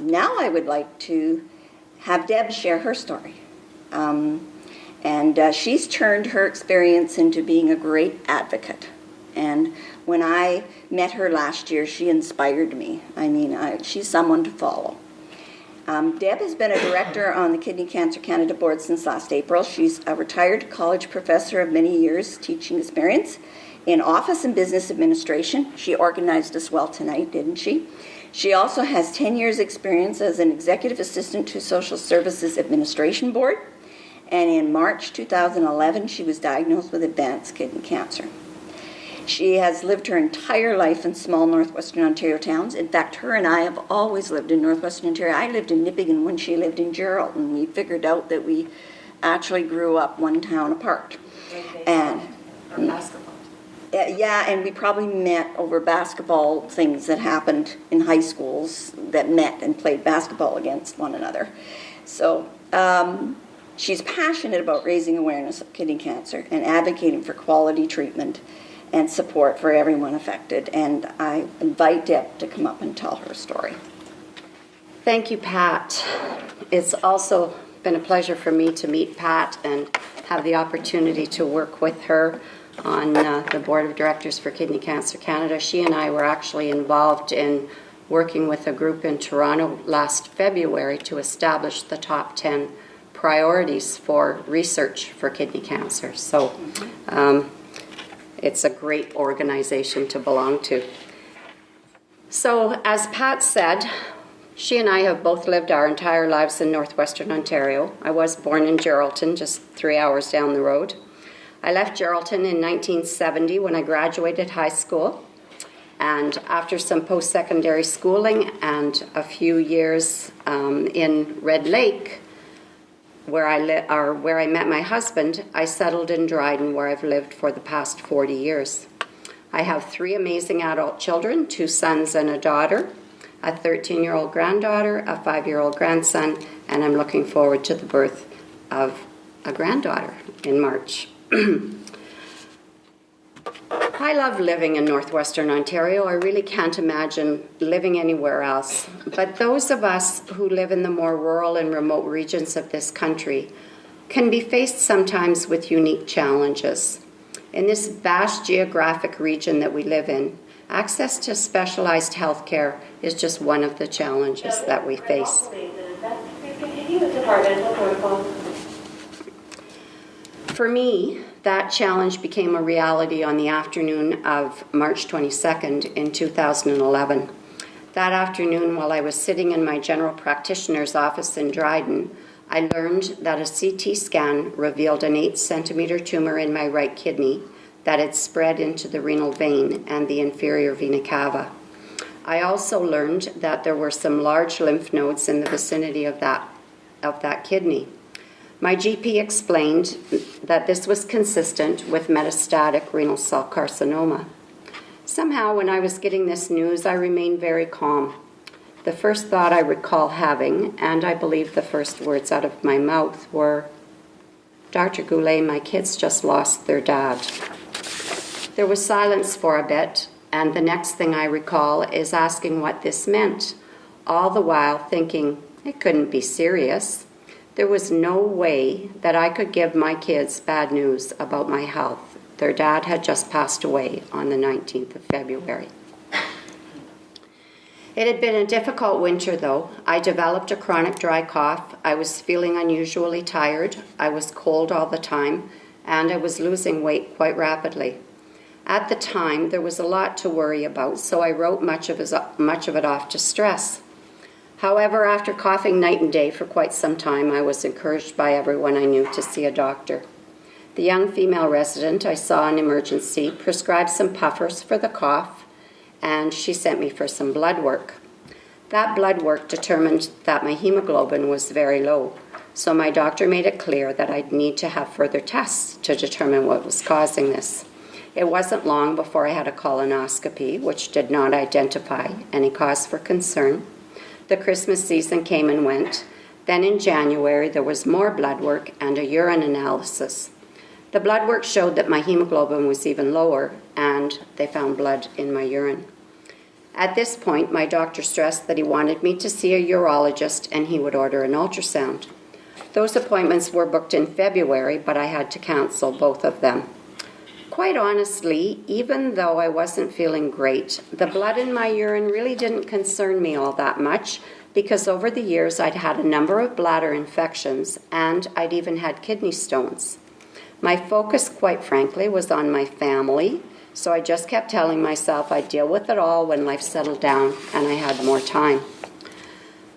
now I would like to have Deb share her story. She's turned her experience into being a great advocate. And when I met her last year, she inspired me. I mean, she's someone to follow. Deb has been a director on the Kidney Cancer Canada Board since last April. She's a retired college professor of many years teaching experience in office and business administration. She organized us well tonight, didn't she? She also has 10 years experience as an executive assistant to Social Services Administration Board. And in March 2011, she was diagnosed with advanced kidney cancer. She has lived her entire life in small Northwestern Ontario towns. In fact, her and I have always lived in Northwestern Ontario. I lived in Nippigan when she lived in Geraldton. We figured out that we actually grew up one town apart. And basketball. Yeah, and we probably met over basketball things that happened in high schools that met and played basketball against one another. So she's passionate about raising awareness of kidney cancer and advocating for quality treatment and support for everyone affected. And I invite Deb to come up and tell her story. Thank you, Pat. It's also been a pleasure for me to meet Pat and have the opportunity to work with her on the Board of Directors for Kidney Cancer Canada. She and I were actually involved in working with a group in Toronto last February to establish the top 10 priorities for research for kidney cancer. So it's a great organization to belong to. So as Pat said, she and I have both lived our entire lives in Northwestern Ontario. I was born in Geraldton, just 3 hours down the road. I left Geraldton in 1970 when I graduated high school. And after some post-secondary schooling and a few years in Red Lake, where I met my husband, I settled in Dryden, where I've lived for the past 40 years. I have 3 amazing adult children, 2 sons and a daughter, a 13-year-old granddaughter, a 5-year-old grandson, and I'm looking forward to the birth of a granddaughter in March. I love living in Northwestern Ontario. I really can't imagine living anywhere else. But those of us who live in the more rural and remote regions of this country can be faced sometimes with unique challenges. In this vast geographic region that we live in, access to specialized health care is just one of the challenges that we face. For me, that challenge became a reality on the afternoon of March 22nd in 2011. That afternoon, while I was sitting in my general practitioner's office in Dryden, I learned that a CT scan revealed an 8-centimeter tumor in my right kidney that had spread into the renal vein and the inferior vena cava. I also learned that there were some large lymph nodes in the vicinity of that kidney. My GP explained that this was consistent with metastatic renal cell carcinoma. Somehow, when I was getting this news, I remained very calm. The first thought I recall having, and I believe the first words out of my mouth, were, "Dr. Goulet, my kids just lost their dad." There was silence for a bit, and the next thing I recall is asking what this meant, all the while thinking it couldn't be serious. There was no way that I could give my kids bad news about my health. Their dad had just passed away on the 19th of February. It had been a difficult winter, though. I developed a chronic dry cough. I was feeling unusually tired. I was cold all the time, and I was losing weight quite rapidly. At the time, there was a lot to worry about, so I wrote much of it off to stress. However, after coughing night and day for quite some time, I was encouraged by everyone I knew to see a doctor. The young female resident I saw in emergency prescribed some puffers for the cough, and she sent me for some blood work. That blood work determined that my hemoglobin was very low, so my doctor made it clear that I'd need to have further tests to determine what was causing this. It wasn't long before I had a colonoscopy, which did not identify any cause for concern. The Christmas season came and went. Then in January, there was more blood work and a urine analysis. The blood work showed that my hemoglobin was even lower, and they found blood in my urine. At this point, my doctor stressed that he wanted me to see a urologist and he would order an ultrasound. Those appointments were booked in February, but I had to cancel both of them. Quite honestly, even though I wasn't feeling great, the blood in my urine really didn't concern me all that much because over the years I'd had a number of bladder infections and I'd even had kidney stones. My focus, quite frankly, was on my family, so I just kept telling myself I'd deal with it all when life settled down and I had more time.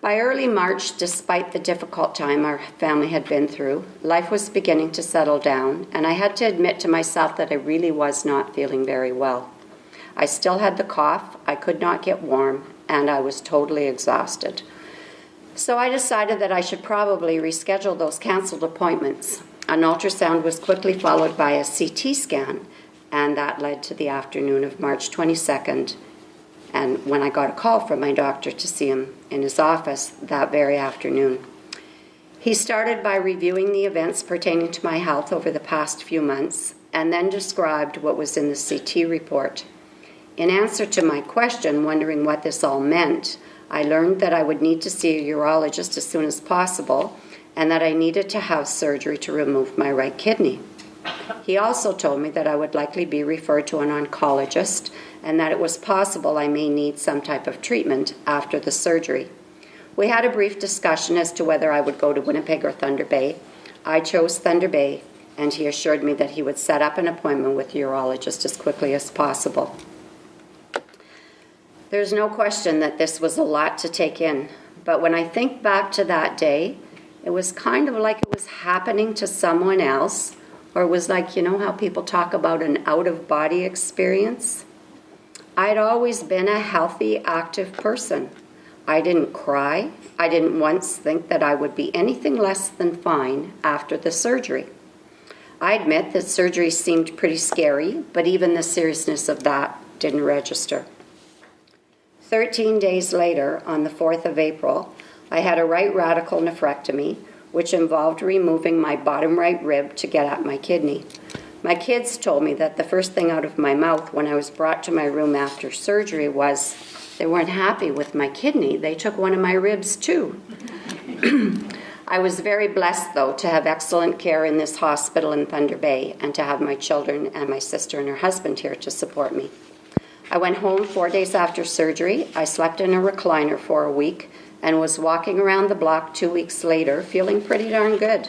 By early March, despite the difficult time our family had been through, life was beginning to settle down, and I had to admit to myself that I really was not feeling very well. I still had the cough, I could not get warm, and I was totally exhausted. So I decided that I should probably reschedule those canceled appointments. An ultrasound was quickly followed by a CT scan, and that led to the afternoon of March 22nd, and when I got a call from my doctor to see him in his office that very afternoon. He started by reviewing the events pertaining to my health over the past few months and then described what was in the CT report. In answer to my question, wondering what this all meant, I learned that I would need to see a urologist as soon as possible and that I needed to have surgery to remove my right kidney. He also told me that I would likely be referred to an oncologist and that it was possible I may need some type of treatment after the surgery. We had a brief discussion as to whether I would go to Winnipeg or Thunder Bay. I chose Thunder Bay, and he assured me that he would set up an appointment with a urologist as quickly as possible. There's no question that this was a lot to take in, but when I think back to that day, it was kind of like it was happening to someone else, or it was like, you know how people talk about an out-of-body experience? I'd always been a healthy, active person. I didn't cry. I didn't once think that I would be anything less than fine after the surgery. I admit that surgery seemed pretty scary, but even the seriousness of that didn't register. 13 days later, on the 4th of April, I had a right radical nephrectomy, which involved removing my bottom right rib to get at my kidney. My kids told me that the first thing out of my mouth when I was brought to my room after surgery was they weren't happy with my kidney. They took one of my ribs too. I was very blessed, though, to have excellent care in this hospital in Thunder Bay and to have my children and my sister and her husband here to support me. I went home 4 days after surgery. I slept in a recliner for a week and was walking around the block 2 weeks later feeling pretty darn good.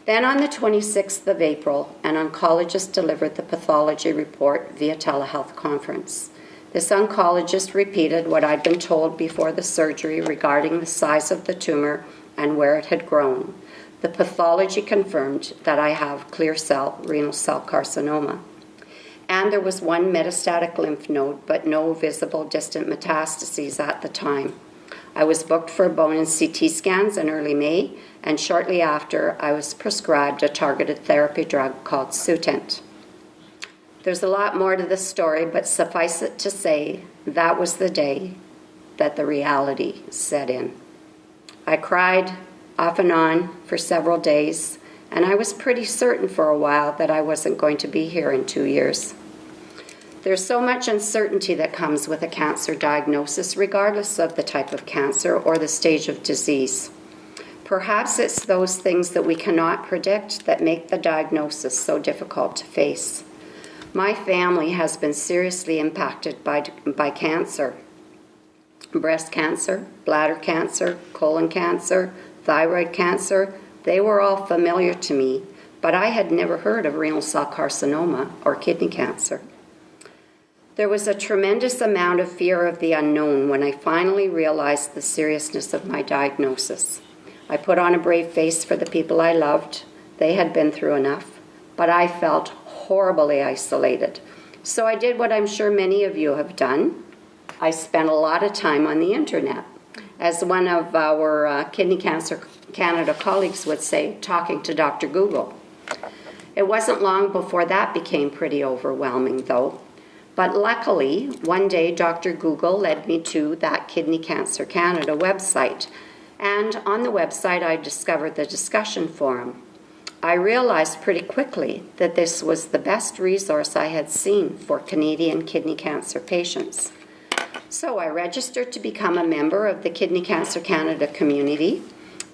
Then on the 26th of April, an oncologist delivered the pathology report via telehealth conference. This oncologist repeated what I'd been told before the surgery regarding the size of the tumor and where it had grown. The pathology confirmed that I have clear cell renal cell carcinoma. And there was one metastatic lymph node, but no visible distant metastases at the time. I was booked for bone and CT scans in early May, and shortly after, I was prescribed a targeted therapy drug called Sutent. There's a lot more to this story, but suffice it to say, that was the day that the reality set in. I cried off and on for several days, and I was pretty certain for a while that I wasn't going to be here in 2 years. There's so much uncertainty that comes with a cancer diagnosis, regardless of the type of cancer or the stage of disease. Perhaps it's those things that we cannot predict that make the diagnosis so difficult to face. My family has been seriously impacted by cancer. Breast cancer, bladder cancer, colon cancer, thyroid cancer, they were all familiar to me, but I had never heard of renal cell carcinoma or kidney cancer. There was a tremendous amount of fear of the unknown when I finally realized the seriousness of my diagnosis. I put on a brave face for the people I loved. They had been through enough, but I felt horribly isolated. So I did what I'm sure many of you have done. I spent a lot of time on the internet. As one of our Kidney Cancer Canada colleagues would say, talking to Dr. Google. It wasn't long before that became pretty overwhelming, though. But luckily, one day Dr. Google led me to that Kidney Cancer Canada website. And on the website, I discovered the discussion forum. I realized pretty quickly that this was the best resource I had seen for Canadian kidney cancer patients. So I registered to become a member of the Kidney Cancer Canada community,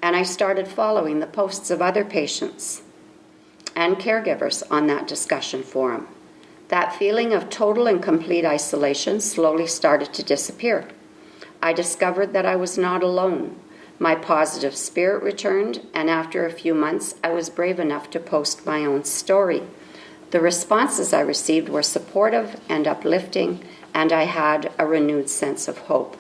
and I started following the posts of other patients and caregivers on that discussion forum. That feeling of total and complete isolation slowly started to disappear. I discovered that I was not alone. My positive spirit returned, and after a few months, I was brave enough to post my own story. The responses I received were supportive and uplifting, and I had a renewed sense of hope.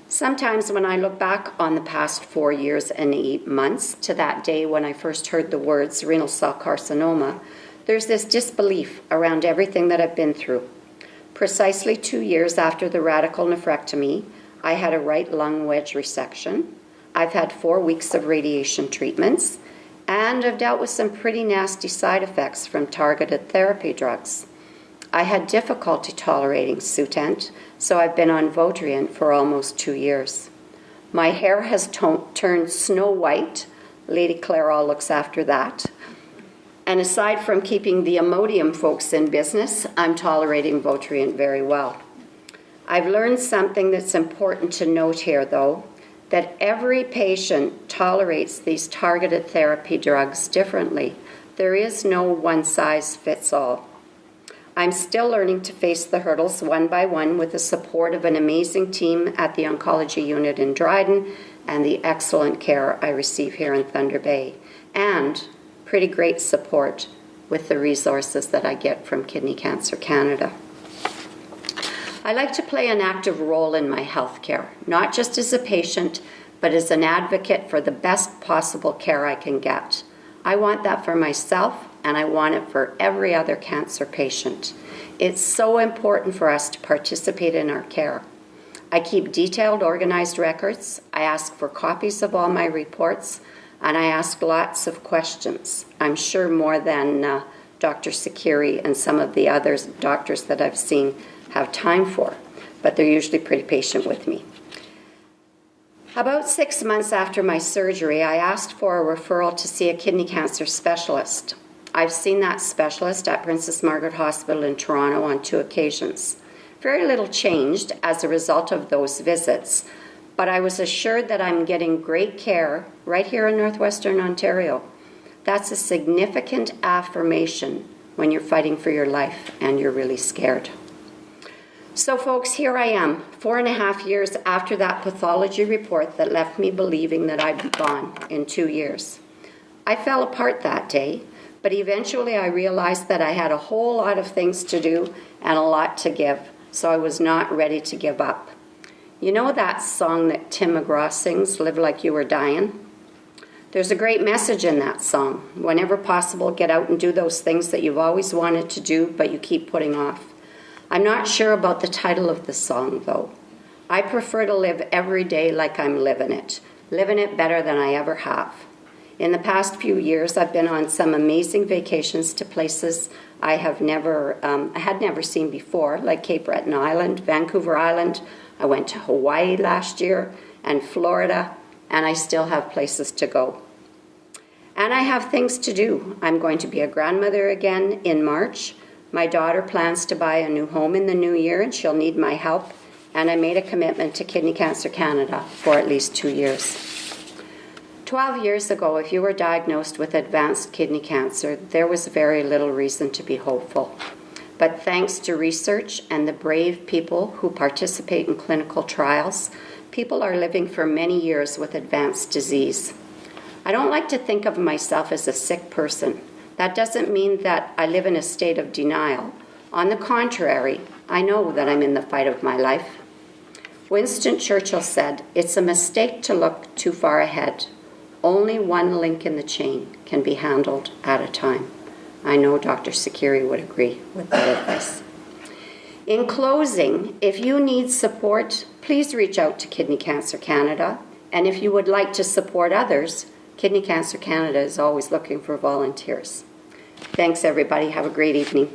Sometimes when I look back on the past 4 years and 8 months to that day when I first heard the words renal cell carcinoma, there's this disbelief around everything that I've been through. Precisely 2 years after the radical nephrectomy, I had a right lung wedge resection. I've had 4 weeks of radiation treatments, and I've dealt with some pretty nasty side effects from targeted therapy drugs. I had difficulty tolerating Sutent, so I've been on Votrient for almost 2 years. My hair has turned snow white. Lady Clairol looks after that. And aside from keeping the Imodium folks in business, I'm tolerating Votrient very well. I've learned something that's important to note here, though, that every patient tolerates these targeted therapy drugs differently. There is no one-size-fits-all. I'm still learning to face the hurdles one by one with the support of an amazing team at the oncology unit in Dryden and the excellent care I receive here in Thunder Bay, and pretty great support with the resources that I get from Kidney Cancer Canada. I like to play an active role in my healthcare, not just as a patient, but as an advocate for the best possible care I can get. I want that for myself, and I want it for every other cancer patient. It's so important for us to participate in our care. I keep detailed, organized records. I ask for copies of all my reports, and I ask lots of questions. I'm sure more than Dr. Sakiri and some of the other doctors that I've seen have time for, but they're usually pretty patient with me. About 6 months after my surgery, I asked for a referral to see a kidney cancer specialist. I've seen that specialist at Princess Margaret Hospital in Toronto on 2 occasions. Very little changed as a result of those visits, but I was assured that I'm getting great care right here in Northwestern Ontario. That's a significant affirmation when you're fighting for your life and you're really scared. So folks, here I am, 4.5 years after that pathology report that left me believing that I'd be gone in 2 years. I fell apart that day, but eventually I realized that I had a whole lot of things to do and a lot to give, so I was not ready to give up. You know that song that Tim McGraw sings, Live Like You Were Dying? There's a great message in that song. Whenever possible, get out and do those things that you've always wanted to do, but you keep putting off. I'm not sure about the title of the song, though. I prefer to live every day like I'm living it better than I ever have. In the past few years, I've been on some amazing vacations to places I had never seen before, like Cape Breton Island, Vancouver Island. I went to Hawaii last year and Florida, and I still have places to go. And I have things to do. I'm going to be a grandmother again in March. My daughter plans to buy a new home in the new year, and she'll need my help. And I made a commitment to Kidney Cancer Canada for at least 2 years. 12 years ago, if you were diagnosed with advanced kidney cancer, there was very little reason to be hopeful. But thanks to research and the brave people who participate in clinical trials, people are living for many years with advanced disease. I don't like to think of myself as a sick person. That doesn't mean that I live in a state of denial. On the contrary, I know that I'm in the fight of my life. Winston Churchill said, "It's a mistake to look too far ahead. Only one link in the chain can be handled at a time." I know Dr. Sakiri would agree with that advice. In closing, if you need support, please reach out to Kidney Cancer Canada. And if you would like to support others, Kidney Cancer Canada is always looking for volunteers. Thanks, everybody. Have a great evening.